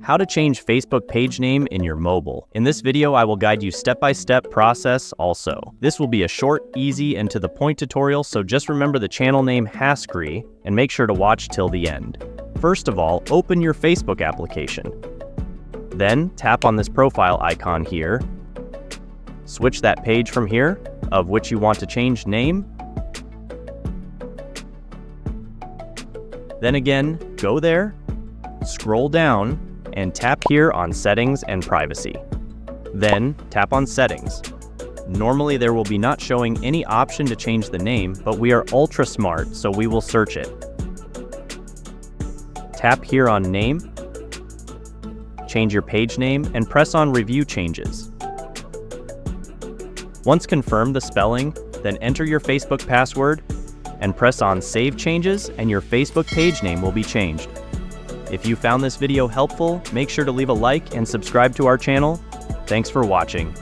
How to change Facebook page name in your mobile. In this video, I will guide you step-by-step process also. This will be a short, easy, and to the point tutorial, so just remember the channel name Hascry and make sure to watch till the end. First of all, open your Facebook application. Then tap on this profile icon here. Switch that page from here, of which you want to change name. Then again, go there, scroll down, and tap here on Settings and Privacy. Then tap on Settings. Normally there will be not showing any option to change the name, but we are ultra smart, so we will search it. Tap here on Name, change your page name, and press on Review Changes. Once confirm the spelling, then enter your Facebook password and press on Save Changes, and your Facebook page name will be changed. If you found this video helpful, make sure to leave a like and subscribe to our channel. Thanks for watching.